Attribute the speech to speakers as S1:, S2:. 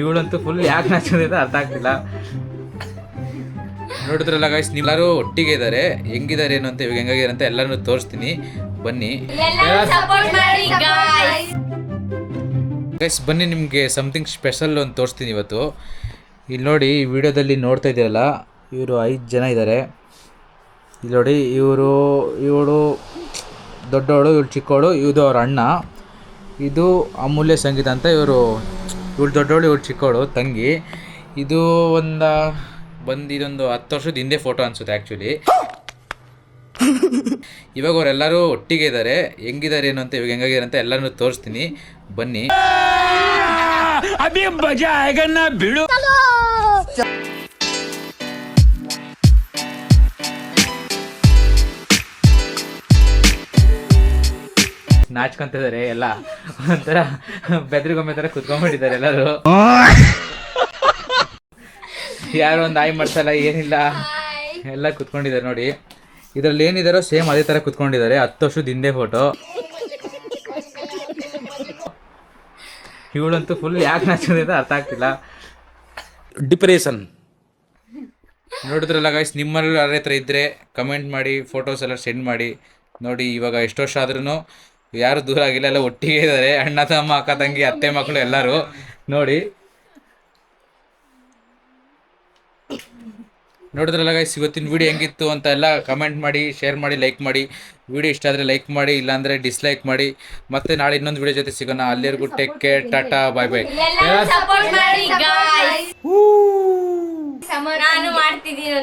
S1: ಇವಳಂತೂ full ಯಾಕೆ ನಾಚೋದು ಅಂತ ಅರ್ಥ ಆಗ್ತಿಲ್ಲ. ನೋಡಿದ್ರಲ್ಲ ಗೈಸ್, ನೀವೆಲ್ಲರೂ ಒಟ್ಟಿಗೆ ಇದ್ದಾರೆ, ಹೆಂಗಿದ್ದಾರೆ ಏನು ಅಂತ, ಇವಾಗ ಹೆಂಗಾಗಿದ್ದಾರೆ ಅಂತ ಎಲ್ಲರೂ ತೋರಿಸ್ತೀನಿ ಬನ್ನಿ ಗೈಸ್. ಬನ್ನಿ, ನಿಮಗೆ ಸಮಥಿಂಗ್ ಸ್ಪೆಷಲ್ ಒಂದು ತೋರಿಸ್ತೀನಿ ಇವತ್ತು. ಇಲ್ಲಿ ನೋಡಿ, ಈ ವಿಡಿಯೋದಲ್ಲಿ ನೋಡ್ತಾ ಇದ್ದೀರಲ್ಲ, ಇವರು 5 ಜನ ಇದ್ದಾರೆ. ಇಲ್ಲಿ ನೋಡಿ, ಇವಳು ದೊಡ್ಡವಳು, ಇವಳು ಚಿಕ್ಕವಳು, ಇದು ಅವ್ರ ಅಣ್ಣ, ಇದು ಅಮೂಲ್ಯ ಸಂಗೀತ ಅಂತ. ಇವಳು ದೊಡ್ಡವಳು, ಇವಳು ಚಿಕ್ಕವಳು ತಂಗಿ. ಇದು ಇದೊಂದು 10 ವರ್ಷದ ಹಿಂದೆ ಫೋಟೋ ಅನಿಸುತ್ತೆ ಆ್ಯಕ್ಚುಲಿ. ಇವಾಗ ಅವರೆಲ್ಲರೂ ಒಟ್ಟಿಗೆ ಇದ್ದಾರೆ, ಹೆಂಗಿದ್ದಾರೆ ಏನು ಅಂತ, ಇವಾಗ ಹೆಂಗಾಗಿದ್ದಾರೆ ಅಂತ ಎಲ್ಲರೂ ತೋರಿಸ್ತೀನಿ ಬನ್ನಿ. ನಾಚ್ಕೊಂತಿದ್ದಾರೆ ಎಲ್ಲ, ಒಂಥರ ಬೆದ್ರಿಗೊಮ್ಮೆ ಥರ ಕುತ್ಕೊಂಡ್ಬಿಟ್ಟಿದ್ದಾರೆ ಎಲ್ಲರೂ. ಯಾರು ಒಂದು ಆಯ್ ಮಾಡ್ಸಲ್ಲ, ಏನಿಲ್ಲ, ಎಲ್ಲ ಕುತ್ಕೊಂಡಿದ್ದಾರೆ ನೋಡಿ. ಇದರಲ್ಲಿ ಏನಿದಾರೋ ಸೇಮ್ ಅದೇ ಥರ ಕುತ್ಕೊಂಡಿದ್ದಾರೆ. 10 ವರ್ಷದ ಹಿಂದೆ ಫೋಟೋ. ಇವಳಂತೂ ಫುಲ್ ಯಾಕೆ ನಾಚೋದು ಅಂತ ಅರ್ಥ ಆಗ್ತಿಲ್ಲ. ಡಿಪ್ರೆಷನ್. ನೋಡಿದ್ರಲ್ಲ ಗೈಸ್, ನಿಮ್ಮಲ್ಲಿ ಯಾರೇ ಥರ ಇದ್ದರೆ ಕಮೆಂಟ್ ಮಾಡಿ, ಫೋಟೋಸ್ ಎಲ್ಲ ಸೆಂಡ್ ಮಾಡಿ. ನೋಡಿ, ಇವಾಗ ಎಷ್ಟು ವರ್ಷ ಆದ್ರೂ ಯಾರು ದೂರ ಆಗಿಲ್ಲ, ಎಲ್ಲ ಒಟ್ಟಿಗೆ ಇದ್ದಾರೆ. ಅಣ್ಣ ತಮ್ಮ, ಅಕ್ಕ ತಂಗಿ, ಅತ್ತೆ ಮಕ್ಕಳು ಎಲ್ಲರೂ. ನೋಡಿ, ನೋಡಿದ್ರಲ್ಲ ಗೈಸ್, ಇವತ್ತಿನ ವಿಡಿಯೋ ಹೆಂಗಿತ್ತು ಅಂತ ಎಲ್ಲ ಕಮೆಂಟ್ ಮಾಡಿ, ಶೇರ್ ಮಾಡಿ, ಲೈಕ್ ಮಾಡಿ. ವಿಡಿಯೋ ಇಷ್ಟ ಆದರೆ ಲೈಕ್ ಮಾಡಿ, ಇಲ್ಲಾಂದರೆ ಡಿಸ್ಲೈಕ್ ಮಾಡಿ. ಮತ್ತೆ ನಾಳೆ ಇನ್ನೊಂದು ವಿಡಿಯೋ ಜೊತೆ ಸಿಗೋಣ. ಅಲ್ಲಿವರೆಗೂ ಟೇಕ್ ಕೇರ್, ಟಾಟಾ, ಬಾಯ್ ಬಾಯ್.
S2: ನಾನು ಮಾಡ್ತಿದ್ದೀನಿ.